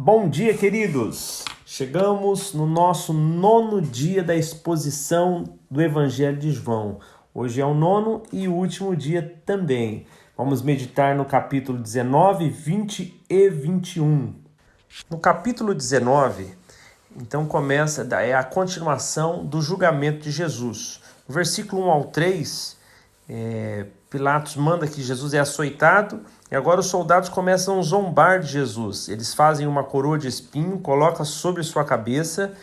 Bom dia, queridos! Chegamos no nosso 9º dia da exposição do Evangelho de João. Hoje é o 9º e último dia também. Vamos meditar no capítulo 19, 20 e 21. No capítulo 19, então começa, é a continuação do julgamento de Jesus. No versículo 1 ao 3, Pilatos manda que Jesus é açoitado e agora os soldados começam a zombar de Jesus. Eles fazem uma coroa de espinho, colocam sobre sua cabeça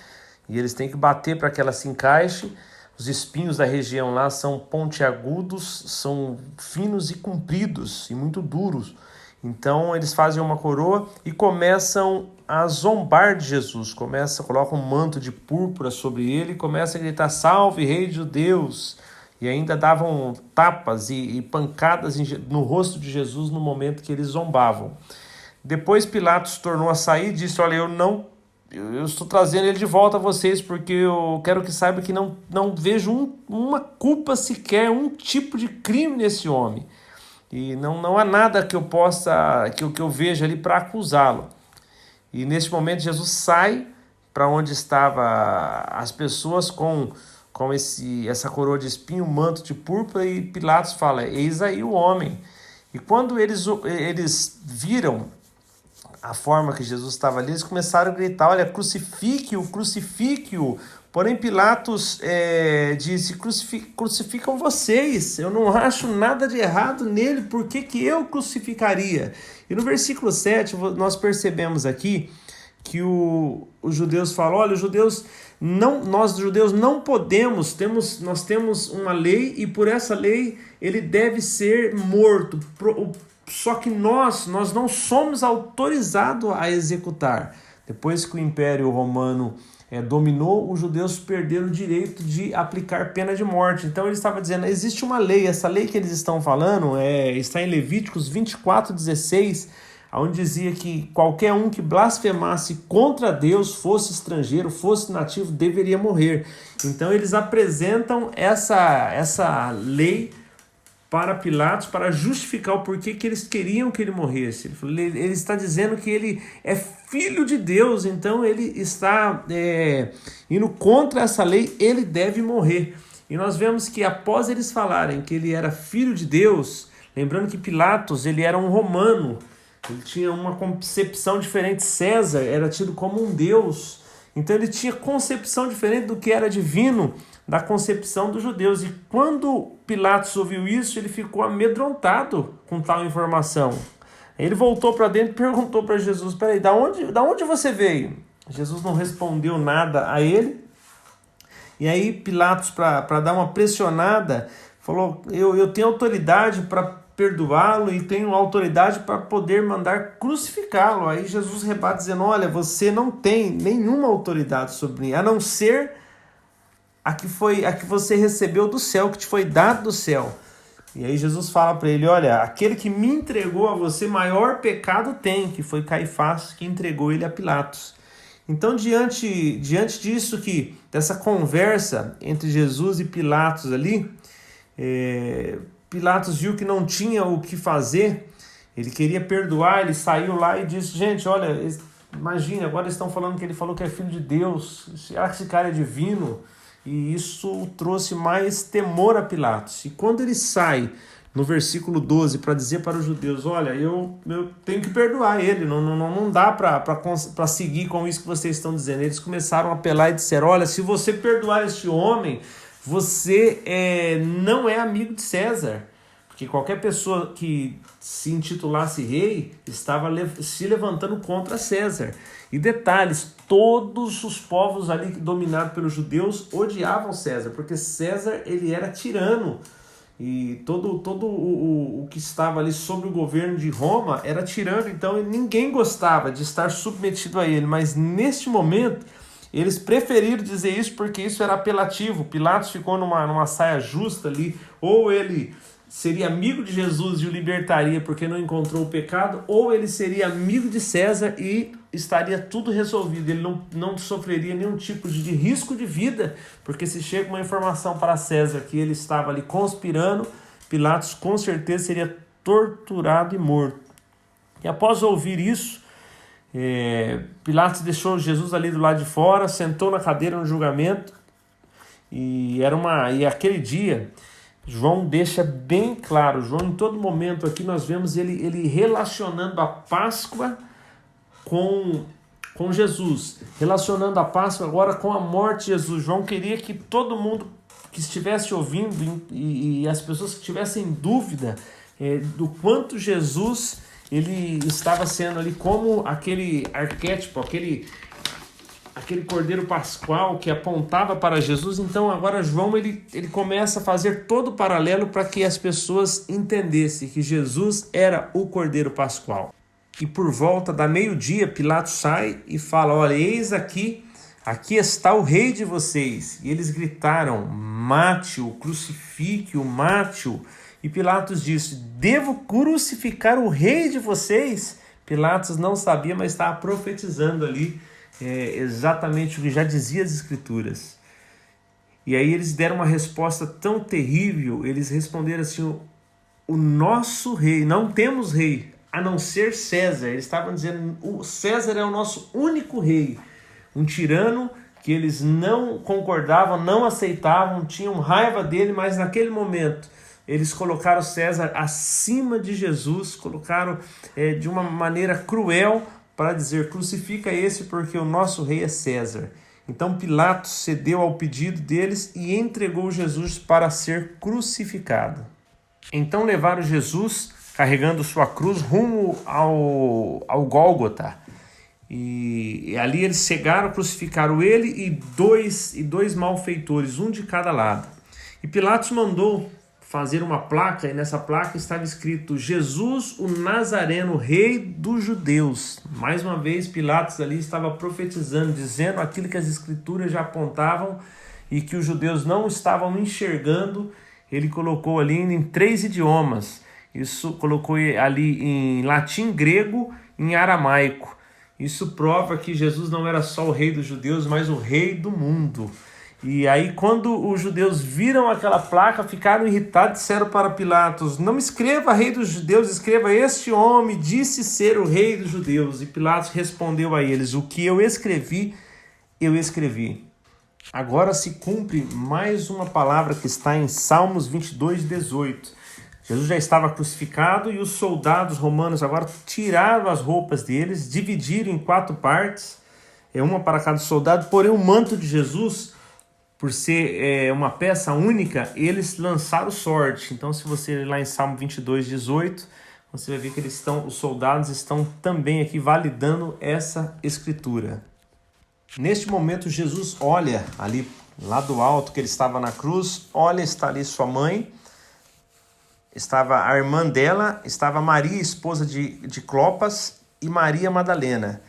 e eles têm que bater para que ela se encaixe. Os espinhos da região lá são pontiagudos, são finos e compridos e muito duros. Então eles fazem uma coroa e começam a zombar de Jesus. Colocam um manto de púrpura sobre ele e começam a gritar: "Salve, Rei de Judeus!" E ainda davam tapas e pancadas no rosto de Jesus no momento que eles zombavam. Depois Pilatos tornou a sair e disse: "Olha, eu estou trazendo ele de volta a vocês porque eu quero que saibam que não vejo uma culpa sequer, um tipo de crime nesse homem. E não há nada que eu veja ali para acusá-lo." E nesse momento Jesus sai para onde estavam as pessoas com essa coroa de espinho, manto de púrpura, e Pilatos fala: "Eis aí o homem." E quando eles viram a forma que Jesus estava ali, eles começaram a gritar: "Olha, crucifique-o, crucifique-o." Porém Pilatos disse: "Crucificam vocês, eu não acho nada de errado nele, por que eu crucificaria?" E no versículo 7 nós percebemos aqui que os judeus falam: "Olha, nós judeus não podemos, nós temos uma lei e por essa lei ele deve ser morto. Só que nós não somos autorizados a executar." Depois que o Império Romano dominou, os judeus perderam o direito de aplicar pena de morte. Então ele estava dizendo: existe uma lei, essa lei que eles estão falando está em Levíticos 24:16, onde dizia que qualquer um que blasfemasse contra Deus, fosse estrangeiro, fosse nativo, deveria morrer. Então eles apresentam essa lei para Pilatos para justificar o porquê que eles queriam que ele morresse. Ele está dizendo que ele é filho de Deus, então ele está indo contra essa lei, ele deve morrer. E nós vemos que após eles falarem que ele era filho de Deus, lembrando que Pilatos ele era um romano, ele tinha uma concepção diferente. César era tido como um deus, então ele tinha concepção diferente do que era divino, da concepção dos judeus. E quando Pilatos ouviu isso, ele ficou amedrontado com tal informação. Ele voltou para dentro e perguntou para Jesus: "Peraí, da onde você veio?" Jesus não respondeu nada a ele. E aí Pilatos, para dar uma pressionada, falou: eu tenho autoridade para perdoá-lo e tenho autoridade para poder mandar crucificá-lo." Aí Jesus rebate dizendo: "Olha, você não tem nenhuma autoridade sobre mim, a não ser a que você recebeu do céu, que te foi dado do céu." E aí Jesus fala para ele: "Olha, aquele que me entregou a você, maior pecado tem", que foi Caifás que entregou ele a Pilatos. Então, diante disso, dessa conversa entre Jesus e Pilatos ali, Pilatos viu que não tinha o que fazer, ele queria perdoar, ele saiu lá e disse: "Gente, olha, imagine, agora eles estão falando que ele falou que é filho de Deus, será que esse cara é divino?" E isso trouxe mais temor a Pilatos. E quando ele sai no versículo 12 para dizer para os judeus: "Olha, eu tenho que perdoar ele, não dá para seguir com isso que vocês estão dizendo." Eles começaram a apelar e disseram: "Olha, se você perdoar este homem, você não é amigo de César." Porque qualquer pessoa que se intitulasse rei estava se levantando contra César. E detalhes, todos os povos ali dominados pelos judeus odiavam César, porque César ele era tirano. E todo o que estava ali sob o governo de Roma era tirano, então ninguém gostava de estar submetido a ele. Mas neste momento eles preferiram dizer isso porque isso era apelativo. Pilatos ficou numa saia justa ali: ou ele seria amigo de Jesus e o libertaria porque não encontrou o pecado, ou ele seria amigo de César e estaria tudo resolvido. Ele não sofreria nenhum tipo de risco de vida, porque se chega uma informação para César que ele estava ali conspirando, Pilatos com certeza seria torturado e morto. E após ouvir isso, Pilatos deixou Jesus ali do lado de fora, sentou na cadeira no julgamento, e aquele dia João deixa bem claro, João em todo momento aqui nós vemos ele relacionando a Páscoa com Jesus, relacionando a Páscoa agora com a morte de Jesus. João queria que todo mundo que estivesse ouvindo e as pessoas que tivessem dúvida do quanto Jesus ele estava sendo ali como aquele arquétipo, aquele cordeiro pascual que apontava para Jesus. Então agora João ele começa a fazer todo o paralelo para que as pessoas entendessem que Jesus era o cordeiro pascual. E por volta da meio-dia, Pilatos sai e fala: olha, eis aqui está o rei de vocês. E eles gritaram: mate-o, crucifique-o, mate-o. E Pilatos disse: devo crucificar o rei de vocês? Pilatos não sabia, mas estava profetizando ali exatamente o que já dizia as Escrituras. E aí eles deram uma resposta tão terrível, eles responderam assim: o nosso rei, não temos rei, a não ser César. Eles estavam dizendo: o César é o nosso único rei. Um tirano que eles não concordavam, não aceitavam, tinham raiva dele, mas naquele momento eles colocaram César acima de Jesus, colocaram de uma maneira cruel para dizer: crucifica esse porque o nosso rei é César. Então Pilatos cedeu ao pedido deles e entregou Jesus para ser crucificado. Então levaram Jesus, carregando sua cruz, rumo ao Gólgota. E ali eles cegaram, crucificaram ele e dois malfeitores, um de cada lado. E Pilatos mandou fazer uma placa, e nessa placa estava escrito: Jesus, o Nazareno, rei dos judeus. Mais uma vez Pilatos ali estava profetizando, dizendo aquilo que as Escrituras já apontavam e que os judeus não estavam enxergando. Ele colocou ali em 3 idiomas. Isso colocou ali em latim, grego e em aramaico. Isso prova que Jesus não era só o rei dos judeus, mas o rei do mundo. E aí quando os judeus viram aquela placa, ficaram irritados e disseram para Pilatos: não escreva rei dos judeus, escreva: este homem disse ser o rei dos judeus. E Pilatos respondeu a eles: o que eu escrevi, eu escrevi. Agora se cumpre mais uma palavra que está em Salmos 22:18. Jesus já estava crucificado e os soldados romanos agora tiraram as roupas deles, dividiram em 4 partes, uma para cada soldado, porém o manto de Jesus, por ser uma peça única, eles lançaram sorte. Então se você ler lá em Salmo 22:18, você vai ver que os soldados estão também aqui validando essa escritura. Neste momento Jesus olha ali, lá do alto que ele estava na cruz, olha, está ali sua mãe, estava a irmã dela, estava Maria, esposa de Clopas, e Maria Madalena.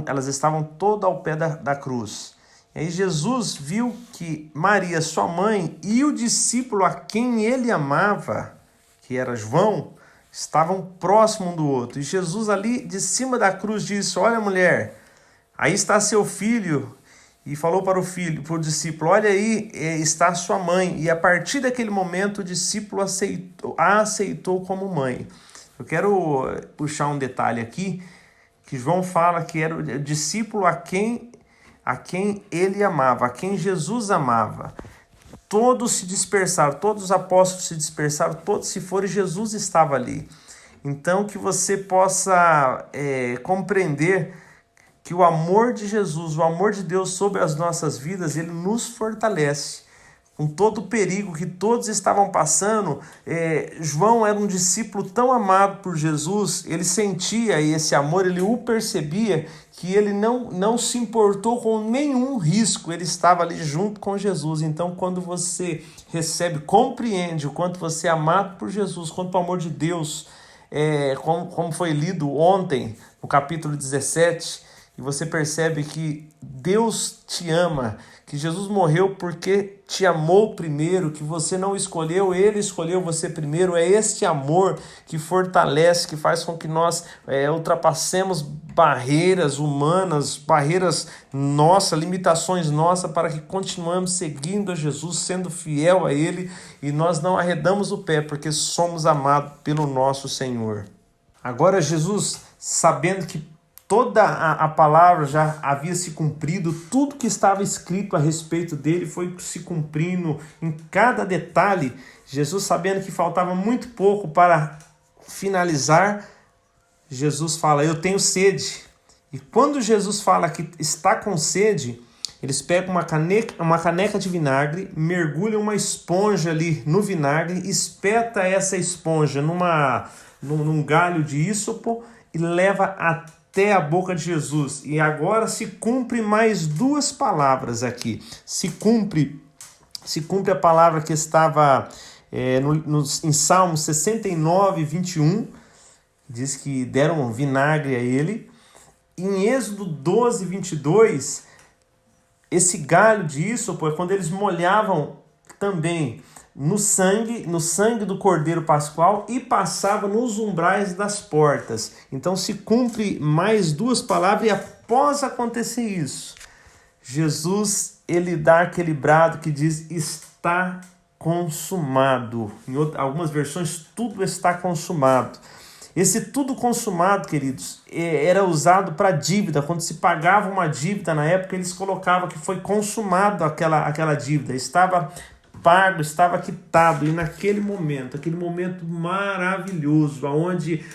Elas estavam todas ao pé da cruz. E aí Jesus viu que Maria, sua mãe, e o discípulo a quem ele amava, que era João, estavam próximos um do outro. E Jesus ali de cima da cruz disse: olha, mulher, aí está seu filho. E falou para o discípulo: olha aí, está sua mãe. E a partir daquele momento o discípulo a aceitou como mãe. Eu quero puxar um detalhe aqui, que João fala que era o discípulo a quem ele amava, a quem Jesus amava. Todos se dispersaram, todos os apóstolos se dispersaram, todos se foram e Jesus estava ali. Então que você possa compreender que o amor de Jesus, o amor de Deus sobre as nossas vidas, ele nos fortalece. Com todo o perigo que todos estavam passando, João era um discípulo tão amado por Jesus, ele sentia esse amor, ele o percebia, que ele não se importou com nenhum risco, ele estava ali junto com Jesus. Então, quando você compreende o quanto você é amado por Jesus, quanto o amor de Deus, como foi lido ontem, no capítulo 17, e você percebe que Deus te ama, que Jesus morreu porque te amou primeiro, que você não escolheu, Ele escolheu você primeiro. É este amor que fortalece, que faz com que nós ultrapassemos barreiras humanas, barreiras nossas, limitações nossas, para que continuemos seguindo a Jesus, sendo fiel a Ele, e nós não arredamos o pé, porque somos amados pelo nosso Senhor. Agora Jesus, sabendo que toda a palavra já havia se cumprido, tudo que estava escrito a respeito dele foi se cumprindo em cada detalhe. Jesus, sabendo que faltava muito pouco para finalizar, Jesus fala: eu tenho sede. E quando Jesus fala que está com sede, eles pegam uma caneca de vinagre, mergulham uma esponja ali no vinagre, espeta essa esponja num galho de ísopo e leva até a boca de Jesus. E agora se cumpre mais duas palavras aqui. Se cumpre a palavra que estava em Salmos 69, 21, diz que deram vinagre a ele. Em Êxodo 12, 22, esse galho de ísopo é quando eles molhavam também no sangue do Cordeiro Pascual e passava nos umbrais das portas. Então se cumpre mais duas palavras, e após acontecer isso, Jesus, ele dá aquele brado que diz: está consumado. Em algumas versões, tudo está consumado. Esse tudo consumado, queridos, era usado para dívida. Quando se pagava uma dívida na época, eles colocavam que foi consumado aquela dívida. Estava pago, estava quitado. E naquele momento, aquele momento maravilhoso, onde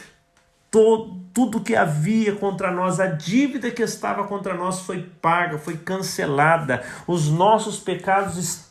tudo que havia contra nós, a dívida que estava contra nós foi paga, foi cancelada, os nossos pecados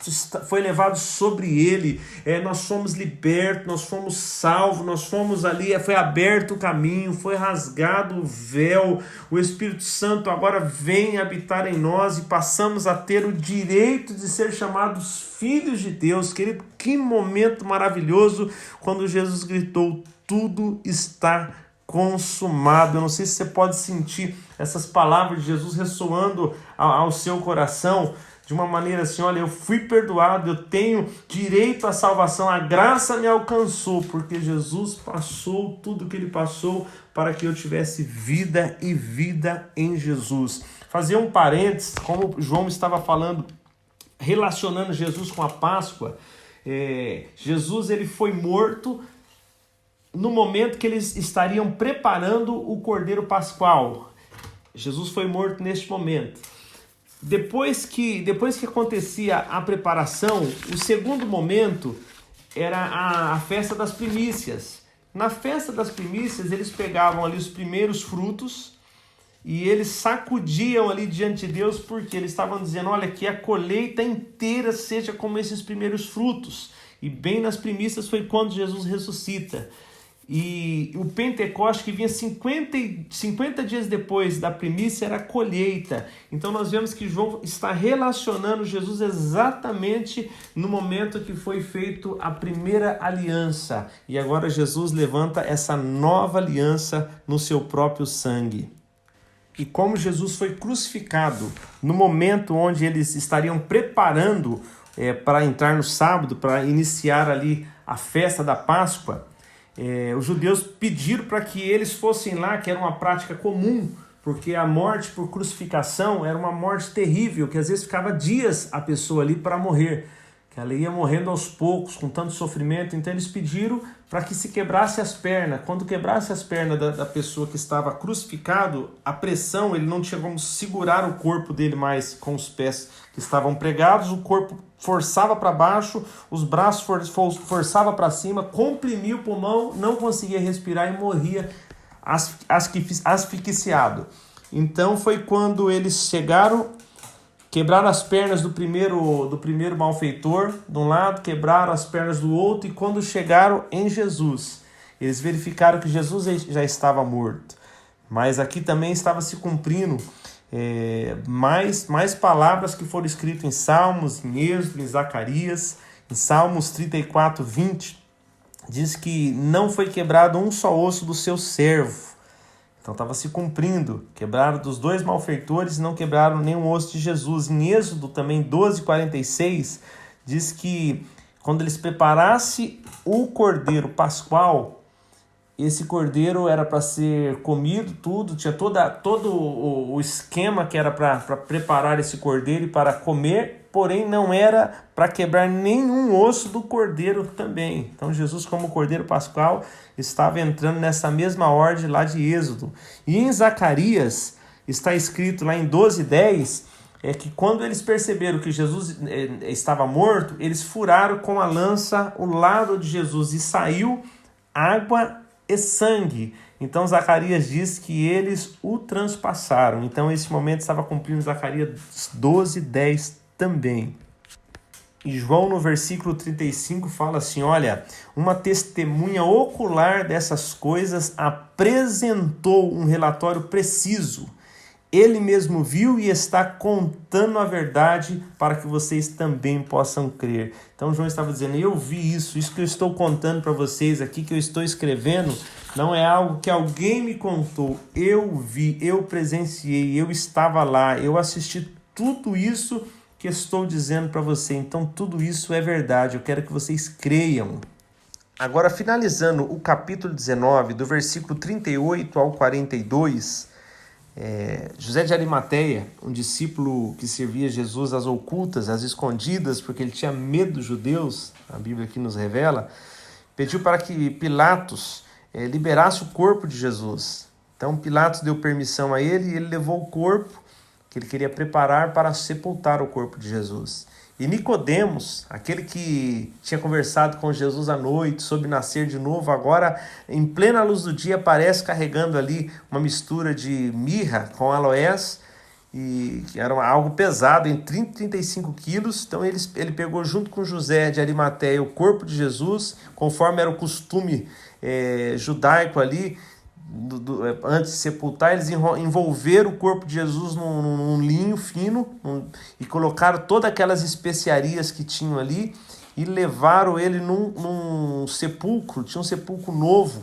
foi levado sobre ele, nós fomos libertos, nós fomos salvos, nós fomos ali, foi aberto o caminho, foi rasgado o véu, o Espírito Santo agora vem habitar em nós e passamos a ter o direito de ser chamados filhos de Deus. Querido, que momento maravilhoso quando Jesus gritou: tudo está consumado. Eu não sei se você pode sentir essas palavras de Jesus ressoando ao seu coração de uma maneira assim: olha, eu fui perdoado, eu tenho direito à salvação, a graça me alcançou, porque Jesus passou tudo que ele passou para que eu tivesse vida e vida em Jesus. Fazer um parênteses, como João estava falando, relacionando Jesus com a Páscoa, Jesus ele foi morto no momento que eles estariam preparando o Cordeiro Pascual. Jesus foi morto neste momento. Depois que acontecia a preparação, o segundo momento era a festa das primícias. Na festa das primícias, eles pegavam ali os primeiros frutos e eles sacudiam ali diante de Deus, porque eles estavam dizendo: olha, que a colheita inteira seja como esses primeiros frutos. E bem nas primícias foi quando Jesus ressuscita. E o Pentecoste, que vinha 50 dias depois da primícia, era a colheita. Então nós vemos que João está relacionando Jesus exatamente no momento que foi feito a primeira aliança. E agora Jesus levanta essa nova aliança no seu próprio sangue. E como Jesus foi crucificado no momento onde eles estariam preparando para entrar no sábado, para iniciar ali a festa da Páscoa, os judeus pediram para que eles fossem lá, que era uma prática comum, porque a morte por crucificação era uma morte terrível, que às vezes ficava dias a pessoa ali para morrer, que ela ia morrendo aos poucos, com tanto sofrimento. Então eles pediram para que se quebrasse as pernas. Quando quebrasse as pernas da pessoa que estava crucificado, a pressão, ele não tinha como segurar o corpo dele mais com os pés que estavam pregados, o corpo forçava para baixo, os braços forçava para cima, comprimia o pulmão, não conseguia respirar e morria asfixiado. Então foi quando eles chegaram, quebraram as pernas do primeiro malfeitor de um lado, quebraram as pernas do outro, e quando chegaram em Jesus, eles verificaram que Jesus já estava morto. Mas aqui também estava se cumprindo mais palavras que foram escritas em Salmos, em Êxodo, em Zacarias. Em Salmos 34, 20, diz que não foi quebrado um só osso do seu servo. Então estava se cumprindo. Quebraram dos dois malfeitores e não quebraram nenhum osso de Jesus. Em Êxodo também 12, 46, diz que quando eles preparassem o Cordeiro Pascual, esse cordeiro era para ser comido, tudo, tinha todo o esquema que era para preparar esse cordeiro e para comer porém não era para quebrar nenhum osso do cordeiro também. Então Jesus, como cordeiro pascal, estava entrando nessa mesma ordem lá de Êxodo. E em Zacarias está escrito lá em 12:10, que quando eles perceberam que Jesus estava morto, eles furaram com a lança o lado de Jesus e saiu água e sangue. Então Zacarias diz que eles o transpassaram. Então esse momento estava cumprindo Zacarias 12:10 também. E João no versículo 35 fala assim, olha, uma testemunha ocular dessas coisas apresentou um relatório preciso. Ele mesmo viu e está contando a verdade para que vocês também possam crer. Então João estava dizendo, eu vi isso que eu estou contando para vocês aqui, que eu estou escrevendo, não é algo que alguém me contou. Eu vi, eu presenciei, eu estava lá, eu assisti tudo isso que estou dizendo para você. Então tudo isso é verdade, eu quero que vocês creiam. Agora, finalizando o capítulo 19, do versículo 38 ao 42... José de Arimateia, um discípulo que servia Jesus às ocultas, às escondidas, porque ele tinha medo dos judeus, a Bíblia aqui nos revela, pediu para que Pilatos liberasse o corpo de Jesus. Então Pilatos deu permissão a ele e ele levou o corpo que ele queria preparar para sepultar o corpo de Jesus. E Nicodemos, aquele que tinha conversado com Jesus à noite sobre nascer de novo, agora em plena luz do dia aparece carregando ali uma mistura de mirra com aloés, e que era algo pesado, em 30 e 35 quilos. Então ele pegou junto com José de Arimateia o corpo de Jesus, conforme era o costume judaico ali, antes de sepultar, eles envolveram o corpo de Jesus num linho fino e colocaram todas aquelas especiarias que tinham ali e levaram ele num sepulcro. Tinha um sepulcro novo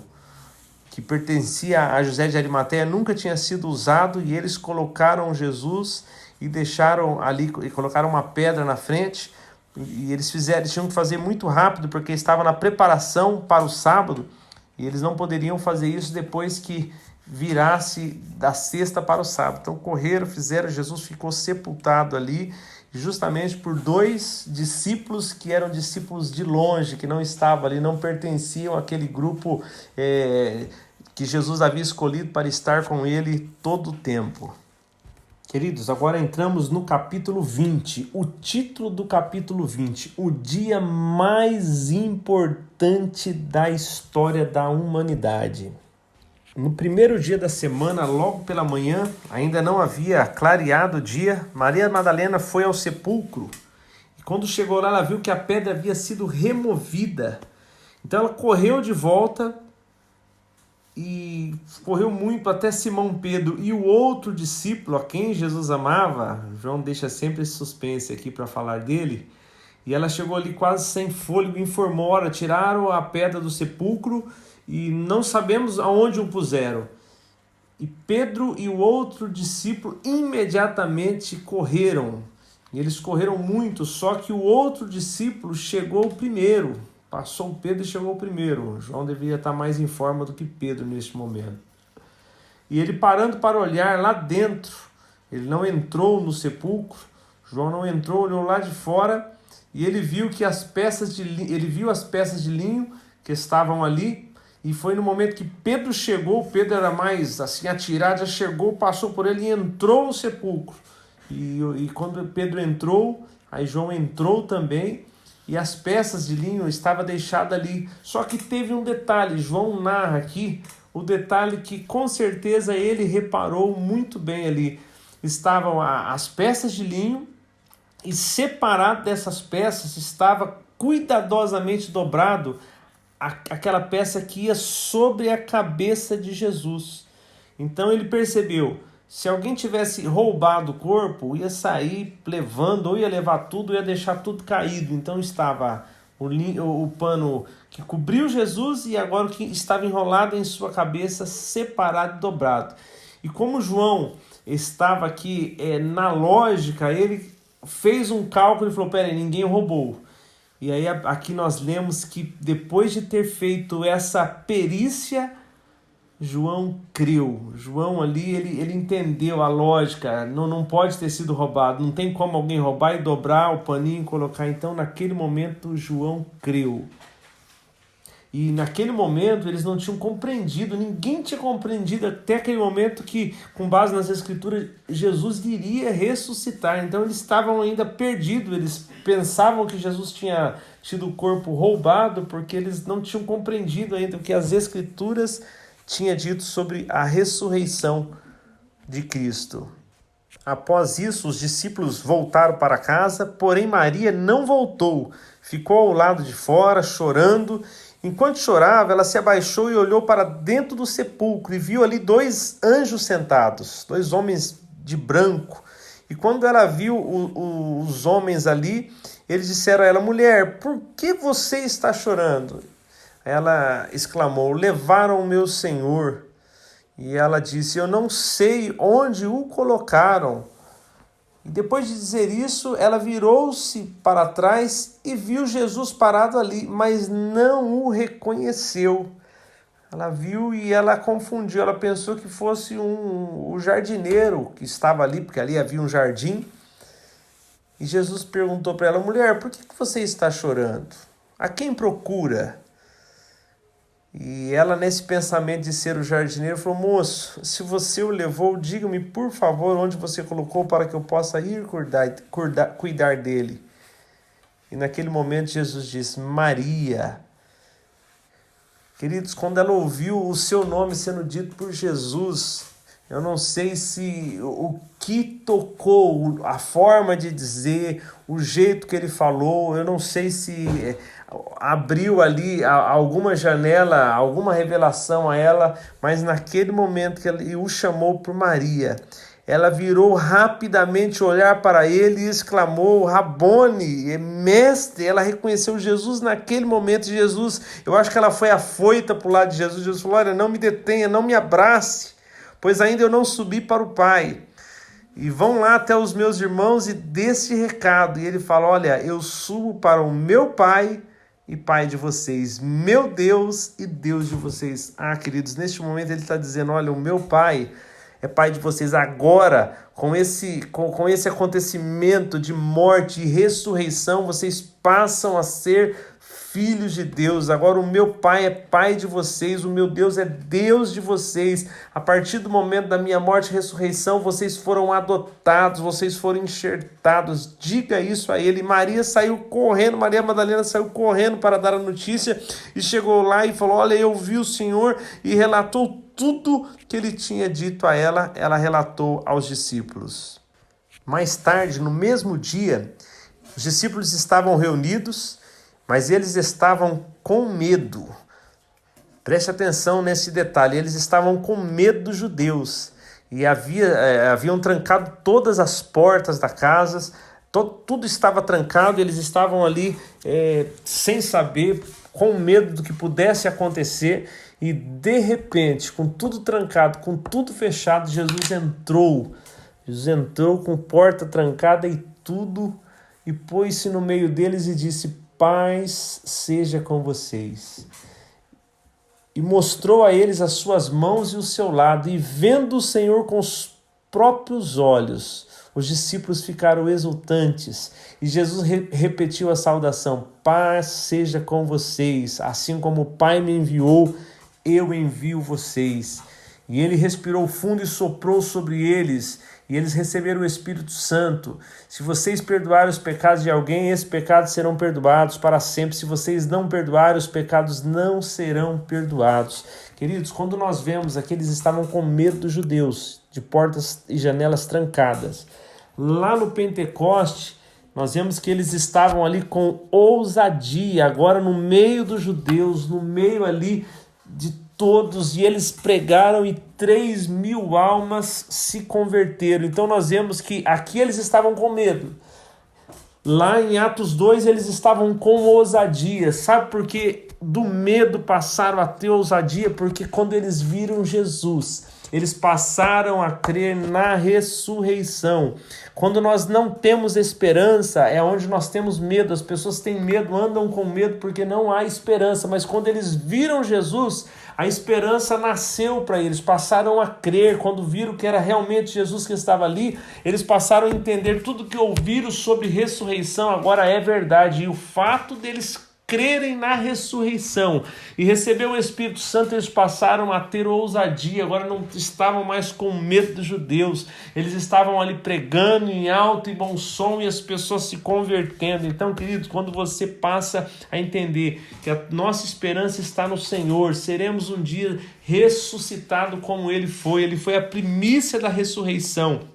que pertencia a José de Arimateia, nunca tinha sido usado, e eles colocaram Jesus e deixaram ali, e colocaram uma pedra na frente, e eles tinham que fazer muito rápido porque estava na preparação para o sábado. E eles não poderiam fazer isso depois que virasse da sexta para o sábado. Então correram, fizeram, Jesus ficou sepultado ali, justamente por 2 discípulos que eram discípulos de longe, que não estavam ali, não pertenciam àquele grupo que Jesus havia escolhido para estar com ele todo o tempo. Queridos, agora entramos no capítulo 20, o título do capítulo 20, o dia mais importante da história da humanidade. No primeiro dia da semana, logo pela manhã, ainda não havia clareado o dia, Maria Madalena foi ao sepulcro e quando chegou lá ela viu que a pedra havia sido removida. Então ela correu de volta e correu muito até Simão Pedro e o outro discípulo a quem Jesus amava. João deixa sempre esse suspense aqui para falar dele. E ela chegou ali quase sem fôlego e informou, ora, tiraram a pedra do sepulcro e não sabemos aonde o puseram. E Pedro e o outro discípulo imediatamente correram. E eles correram muito, só que o outro discípulo chegou primeiro. Passou Pedro e chegou primeiro. João devia estar mais em forma do que Pedro neste momento. E ele parando para olhar lá dentro, ele não entrou no sepulcro, João não entrou, olhou lá de fora, e ele viu que as peças de linho que estavam ali, e foi no momento que Pedro chegou, Pedro era mais assim atirado, já chegou, passou por ele e entrou no sepulcro. E quando Pedro entrou, aí João entrou também, e as peças de linho estavam deixadas ali. Só que teve um detalhe, João narra aqui, o detalhe que com certeza ele reparou muito bem ali. Estavam as peças de linho e separado dessas peças estava cuidadosamente dobrado aquela peça que ia sobre a cabeça de Jesus. Então ele percebeu, se alguém tivesse roubado o corpo, ia sair levando, ou ia levar tudo, ou ia deixar tudo caído. Então estava o pano que cobriu Jesus e agora o que estava enrolado em sua cabeça, separado e dobrado. E como João estava aqui na lógica, ele fez um cálculo e falou, peraí, ninguém roubou. E aí aqui nós lemos que depois de ter feito essa perícia, João creu. João ali, ele entendeu a lógica. Não pode ter sido roubado. Não tem como alguém roubar e dobrar o paninho e colocar. Então, naquele momento, João creu. E naquele momento eles não tinham compreendido, ninguém tinha compreendido até aquele momento que, com base nas Escrituras, Jesus iria ressuscitar. Então eles estavam ainda perdidos, eles pensavam que Jesus tinha tido o corpo roubado porque eles não tinham compreendido ainda o que as Escrituras tinham dito sobre a ressurreição de Cristo. Após isso, os discípulos voltaram para casa, porém Maria não voltou, ficou ao lado de fora, chorando. Enquanto chorava, ela se abaixou e olhou para dentro do sepulcro e viu ali 2 anjos sentados, 2 homens de branco. E quando ela viu os homens ali, eles disseram a ela: mulher, por que você está chorando? Ela exclamou: levaram o meu Senhor. E ela disse: eu não sei onde o colocaram. E depois de dizer isso, ela virou-se para trás e viu Jesus parado ali, mas não o reconheceu. Ela viu e ela confundiu, ela pensou que fosse o jardineiro que estava ali, porque ali havia um jardim. E Jesus perguntou para ela: mulher, por que você está chorando? A quem procura? E ela, nesse pensamento de ser o jardineiro, falou: moço, se você o levou, diga-me, por favor, onde você colocou para que eu possa ir cuidar dele. E naquele momento Jesus disse: Maria. Queridos, quando ela ouviu o seu nome sendo dito por Jesus, eu não sei se o que tocou, a forma de dizer, o jeito que ele falou, eu não sei se abriu ali alguma janela, alguma revelação a ela, mas naquele momento que ele o chamou por Maria, ela virou rapidamente olhar para ele e exclamou: Rabone, mestre. Ela reconheceu Jesus naquele momento. Jesus, eu acho que ela foi afoita para o lado de Jesus. Jesus falou: olha, não me detenha, não me abrace, pois ainda eu não subi para o Pai. E vão lá até os meus irmãos e dê esse recado. E ele fala: olha, eu subo para o meu Pai e Pai de vocês, meu Deus e Deus de vocês. Ah, queridos, neste momento ele está dizendo: olha, o meu Pai é Pai de vocês. Agora, com esse acontecimento de morte e ressurreição, vocês passam a ser filhos de Deus. Agora o meu Pai é Pai de vocês, o meu Deus é Deus de vocês. A partir do momento da minha morte e ressurreição, vocês foram adotados, vocês foram enxertados. Diga isso a ele. Maria saiu correndo, Maria Madalena saiu correndo para dar a notícia e chegou lá e falou: olha, eu vi o Senhor, e relatou tudo que ele tinha dito a ela. Ela relatou aos discípulos. Mais tarde, no mesmo dia, os discípulos estavam reunidos, mas eles estavam com medo. Preste atenção nesse detalhe. Eles estavam com medo dos judeus. E haviam trancado todas as portas da casa. Tudo estava trancado. Eles estavam ali sem saber, com medo do que pudesse acontecer. E de repente, com tudo trancado, com tudo fechado, Jesus entrou. Jesus entrou com porta trancada e tudo. E pôs-se no meio deles e disse: paz seja com vocês. E mostrou a eles as suas mãos e o seu lado. E vendo o Senhor com os próprios olhos, os discípulos ficaram exultantes. E Jesus repetiu a saudação: paz seja com vocês. Assim como o Pai me enviou, eu envio vocês. E ele respirou fundo e soprou sobre eles, e eles receberam o Espírito Santo. Se vocês perdoarem os pecados de alguém, esses pecados serão perdoados para sempre. Se vocês não perdoarem, os pecados não serão perdoados. Queridos, quando nós vemos aqui, eles estavam com medo dos judeus, de portas e janelas trancadas. Lá no Pentecoste, nós vemos que eles estavam ali com ousadia, agora no meio dos judeus, no meio ali de todos, e eles pregaram e 3.000 almas se converteram. Então nós vemos que aqui eles estavam com medo. Lá em Atos 2 eles estavam com ousadia. Sabe por que do medo passaram a ter ousadia? Porque quando eles viram Jesus, eles passaram a crer na ressurreição. Quando nós não temos esperança, é onde nós temos medo. As pessoas têm medo, andam com medo porque não há esperança. Mas quando eles viram Jesus, a esperança nasceu para eles, passaram a crer. Quando viram que era realmente Jesus que estava ali, eles passaram a entender tudo que ouviram sobre ressurreição agora é verdade. E o fato deles crerem na ressurreição e receber o Espírito Santo, eles passaram a ter ousadia, agora não estavam mais com medo dos judeus, eles estavam ali pregando em alto e bom som e as pessoas se convertendo. Então, queridos, quando você passa a entender que a nossa esperança está no Senhor, seremos um dia ressuscitados como Ele foi a primícia da ressurreição.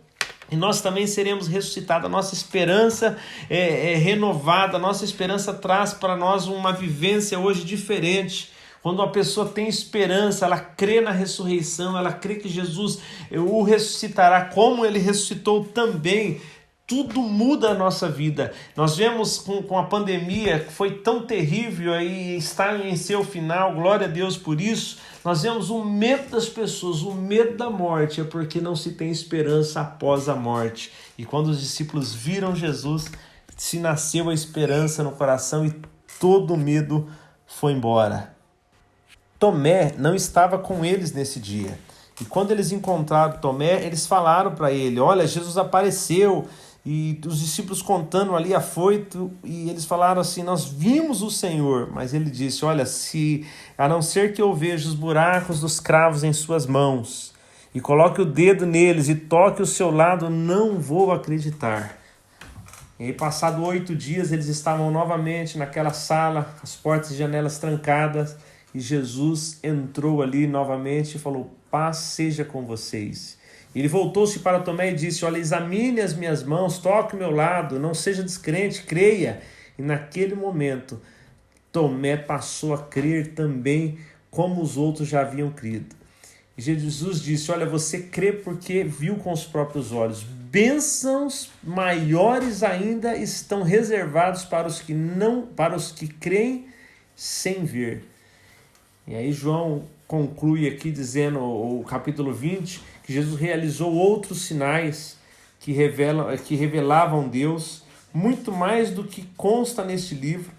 E nós também seremos ressuscitados, a nossa esperança é renovada, a nossa esperança traz para nós uma vivência hoje diferente. Quando uma pessoa tem esperança, ela crê na ressurreição, ela crê que Jesus o ressuscitará como Ele ressuscitou também, tudo muda a nossa vida. Nós vemos com a pandemia, que foi tão terrível e está em seu final, glória a Deus por isso. Nós vemos o medo das pessoas, o medo da morte, é porque não se tem esperança após a morte. E quando os discípulos viram Jesus, se nasceu a esperança no coração e todo o medo foi embora. Tomé não estava com eles nesse dia. E quando eles encontraram Tomé, eles falaram para ele, olha, Jesus apareceu. E os discípulos contando ali afoito, e eles falaram assim, nós vimos o Senhor. Mas ele disse, olha, se a não ser que eu veja os buracos dos cravos em suas mãos, e coloque o dedo neles e toque o seu lado, não vou acreditar. E aí, passado 8 dias, eles estavam novamente naquela sala, as portas e janelas trancadas, e Jesus entrou ali novamente e falou, paz seja com vocês. Ele voltou-se para Tomé e disse, olha, examine as minhas mãos, toque o meu lado, não seja descrente, creia. E naquele momento, Tomé passou a crer também como os outros já haviam crido. E Jesus disse, olha, você crê porque viu com os próprios olhos. Bênçãos maiores ainda estão reservados para os que creem sem ver. E aí João conclui aqui dizendo, o capítulo 20, que Jesus realizou outros sinais que revelavam Deus, muito mais do que consta neste livro.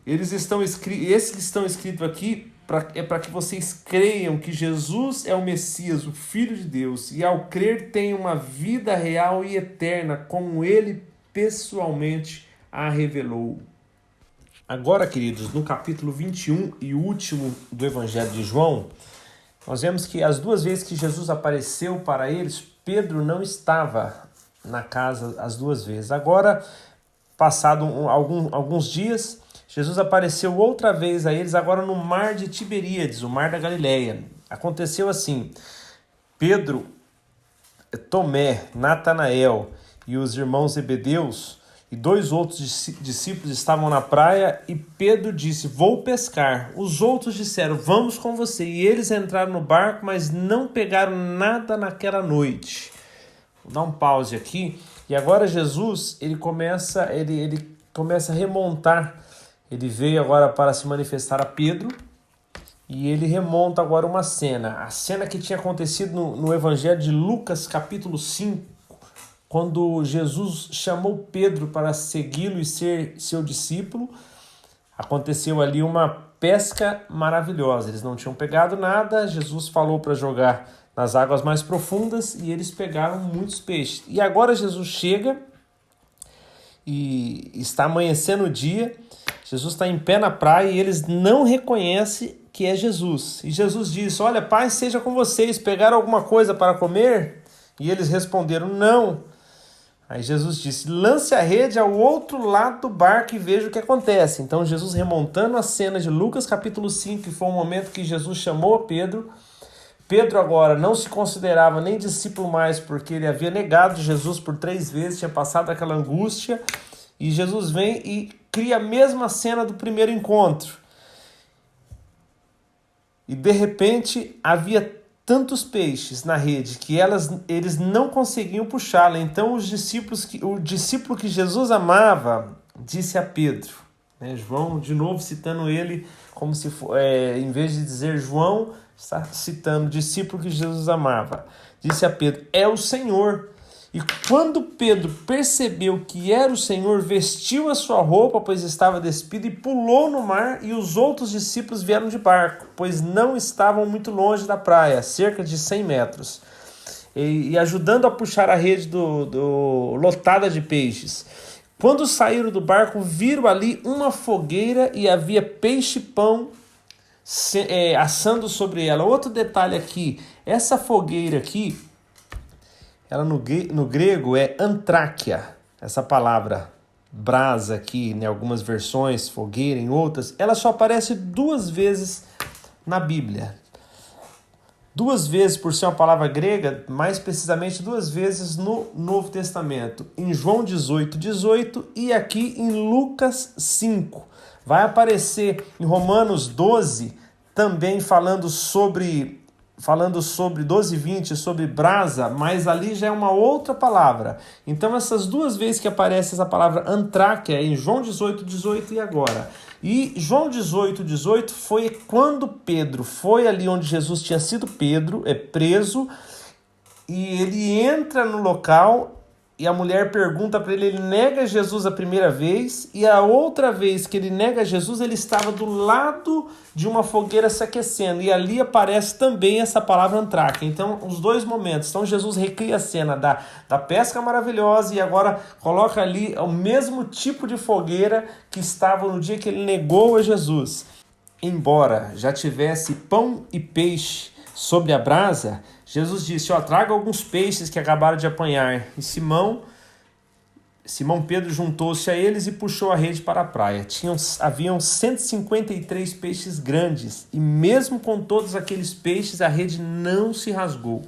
Esses que estão escritos aqui é para que vocês creiam que Jesus é o Messias, o Filho de Deus, e ao crer tem uma vida real e eterna, como Ele pessoalmente a revelou. Agora, queridos, no capítulo 21 e último do Evangelho de João, nós vemos que as 2 vezes que Jesus apareceu para eles, Pedro não estava na casa as 2 vezes. Agora, passado alguns dias, Jesus apareceu outra vez a eles, agora no mar de Tiberíades, o mar da Galileia. Aconteceu assim, Pedro, Tomé, Natanael e os irmãos Zebedeus e 2 outros discípulos estavam na praia e Pedro disse, vou pescar. Os outros disseram, vamos com você. E eles entraram no barco, mas não pegaram nada naquela noite. Vou dar um pause aqui. E agora Jesus, ele começa a remontar. Ele veio agora para se manifestar a Pedro e ele remonta agora uma cena. A cena que tinha acontecido no Evangelho de Lucas, capítulo 5, quando Jesus chamou Pedro para segui-lo e ser seu discípulo. Aconteceu ali uma pesca maravilhosa. Eles não tinham pegado nada, Jesus falou para jogar nas águas mais profundas e eles pegaram muitos peixes. E agora Jesus chega e está amanhecendo o dia, Jesus está em pé na praia e eles não reconhecem que é Jesus. E Jesus diz, olha, paz seja com vocês, pegaram alguma coisa para comer? E eles responderam, não. Aí Jesus disse, lance a rede ao outro lado do barco e veja o que acontece. Então Jesus, remontando a cena de Lucas capítulo 5, que foi o momento que Jesus chamou Pedro. Pedro agora não se considerava nem discípulo mais, porque ele havia negado Jesus por 3 vezes, tinha passado aquela angústia. E Jesus vem e cria a mesma cena do primeiro encontro. E de repente havia tantos peixes na rede que eles não conseguiam puxá-la. Então o discípulo que Jesus amava disse a Pedro, né? João, de novo, citando ele como se em vez de dizer João, está citando o discípulo que Jesus amava. Disse a Pedro, é o Senhor. E quando Pedro percebeu que era o Senhor, vestiu a sua roupa, pois estava despido, e pulou no mar, e os outros discípulos vieram de barco, pois não estavam muito longe da praia, cerca de 100 metros. E ajudando a puxar a rede lotada de peixes. Quando saíram do barco, viram ali uma fogueira e havia peixe e pão assando sobre ela. Outro detalhe aqui, essa fogueira aqui, ela no grego é antráquia, essa palavra brasa aqui, em algumas versões, fogueira em outras, ela só aparece 2 vezes na Bíblia. 2 vezes por ser uma palavra grega, mais precisamente 2 vezes no Novo Testamento. Em João 18:18 e aqui em Lucas 5. Vai aparecer em Romanos 12, também falando sobre 12:20, sobre brasa, mas ali já é uma outra palavra. Então essas 2 vezes que aparece essa palavra antráquia, em João 18:18 e agora. E João 18:18 foi quando Pedro foi ali onde Jesus tinha sido preso, e ele entra no local e a mulher pergunta para ele nega Jesus a primeira vez, e a outra vez que ele nega Jesus, ele estava do lado de uma fogueira se aquecendo, e ali aparece também essa palavra antráquia. Então, os 2 momentos. Então, Jesus recria a cena da pesca maravilhosa e agora coloca ali o mesmo tipo de fogueira que estava no dia que ele negou a Jesus. Embora já tivesse pão e peixe sobre a brasa, Jesus disse, traga alguns peixes que acabaram de apanhar. E Simão Pedro juntou-se a eles e puxou a rede para a praia. Haviam 153 peixes grandes, e mesmo com todos aqueles peixes, a rede não se rasgou.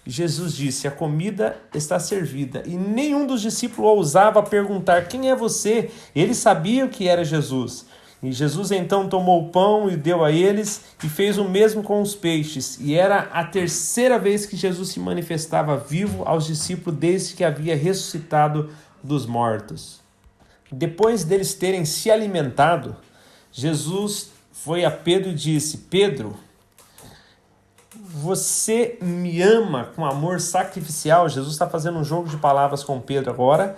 E Jesus disse, a comida está servida. E nenhum dos discípulos ousava perguntar, quem é você? Eles sabiam que era Jesus. E Jesus então tomou o pão e deu a eles, e fez o mesmo com os peixes. E era a 3ª vez que Jesus se manifestava vivo aos discípulos desde que havia ressuscitado dos mortos. Depois deles terem se alimentado, Jesus foi a Pedro e disse, Pedro, você me ama com amor sacrificial? Jesus está fazendo um jogo de palavras com Pedro agora.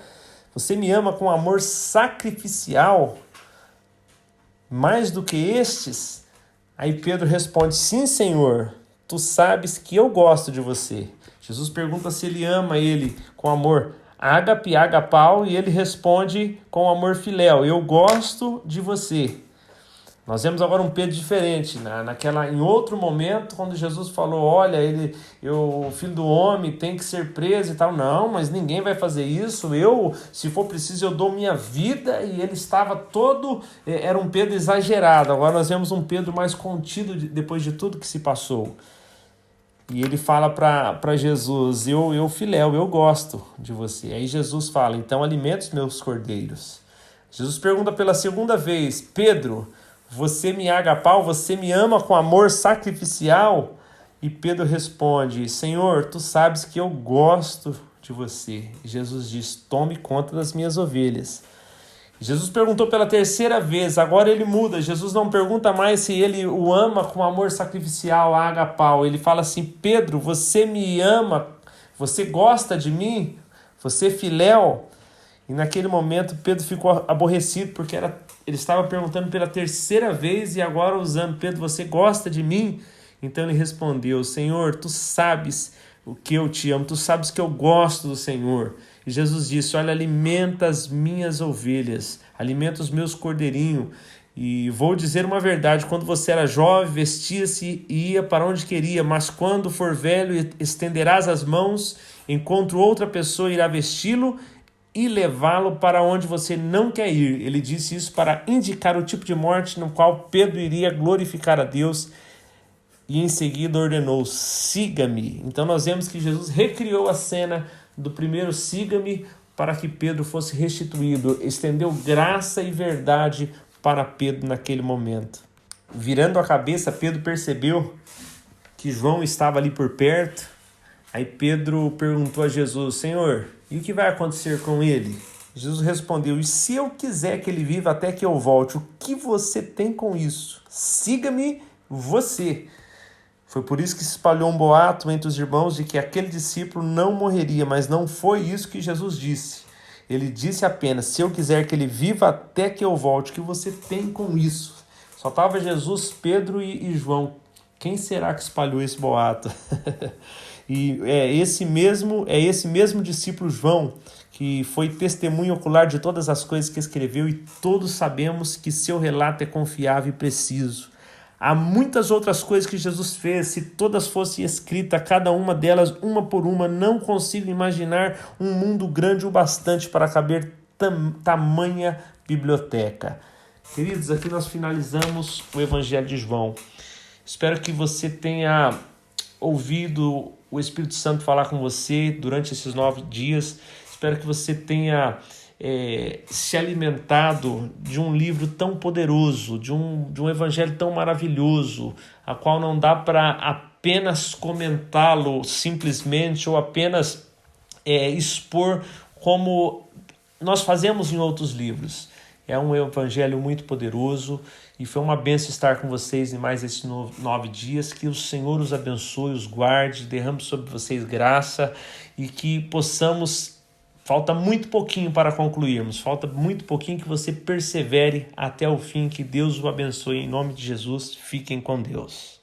Você me ama com amor sacrificial? Mais do que estes? Aí Pedro responde, sim, Senhor, tu sabes que eu gosto de você. Jesus pergunta se ele ama ele com amor ágape, agapau, e ele responde com amor filéu, eu gosto de você. Nós vemos agora um Pedro diferente, em outro momento, quando Jesus falou, olha, o filho do homem tem que ser preso e tal. Não, mas ninguém vai fazer isso. Se for preciso, eu dou minha vida. E ele estava era um Pedro exagerado. Agora nós vemos um Pedro mais contido depois de tudo que se passou. E ele fala para Jesus, eu filéu, eu gosto de você. Aí Jesus fala, então alimenta os meus cordeiros. Jesus pergunta pela 2ª vez, Pedro, você me agapau, você me ama com amor sacrificial? E Pedro responde, Senhor, tu sabes que eu gosto de você. E Jesus diz, tome conta das minhas ovelhas. Jesus perguntou pela 3ª vez, agora ele muda. Jesus não pergunta mais se ele o ama com amor sacrificial, agapau. Ele fala assim, Pedro, você me ama, você gosta de mim? Você é filéu? E naquele momento Pedro ficou aborrecido, porque ele estava perguntando pela 3ª vez e agora usando, Pedro, você gosta de mim? Então ele respondeu, Senhor, tu sabes o que eu te amo, tu sabes que eu gosto do Senhor. E Jesus disse, olha, alimenta as minhas ovelhas, alimenta os meus cordeirinhos. E vou dizer uma verdade, quando você era jovem, vestia-se e ia para onde queria, mas quando for velho, estenderás as mãos, enquanto outra pessoa irá vesti-lo e levá-lo para onde você não quer ir. Ele disse isso para indicar o tipo de morte no qual Pedro iria glorificar a Deus, e em seguida ordenou, siga-me. Então nós vemos que Jesus recriou a cena do primeiro siga-me para que Pedro fosse restituído, estendeu graça e verdade para Pedro naquele momento. Virando a cabeça, Pedro percebeu que João estava ali por perto. Aí Pedro perguntou a Jesus, Senhor, e o que vai acontecer com ele? Jesus respondeu: e se eu quiser que ele viva até que eu volte, o que você tem com isso? Siga-me você. Foi por isso que se espalhou um boato entre os irmãos de que aquele discípulo não morreria, mas não foi isso que Jesus disse. Ele disse apenas: se eu quiser que ele viva até que eu volte, o que você tem com isso? Só estava Jesus, Pedro e João. Quem será que espalhou esse boato? E é esse mesmo discípulo João que foi testemunho ocular de todas as coisas que escreveu, e todos sabemos que seu relato é confiável e preciso. Há muitas outras coisas que Jesus fez. Se todas fossem escritas, cada uma delas, uma por uma, não consigo imaginar um mundo grande o bastante para caber tamanha biblioteca. Queridos, aqui nós finalizamos o Evangelho de João. Espero que você tenha ouvido o Espírito Santo falar com você durante esses 9 dias. Espero que você tenha se alimentado de um livro tão poderoso, de um evangelho tão maravilhoso, a qual não dá para apenas comentá-lo simplesmente ou apenas expor como nós fazemos em outros livros. É um evangelho muito poderoso e foi uma bênção estar com vocês em mais esses 9 dias. Que o Senhor os abençoe, os guarde, derrame sobre vocês graça e que possamos... Falta muito pouquinho para concluirmos, falta muito pouquinho, que você persevere até o fim, que Deus o abençoe em nome de Jesus. Fiquem com Deus.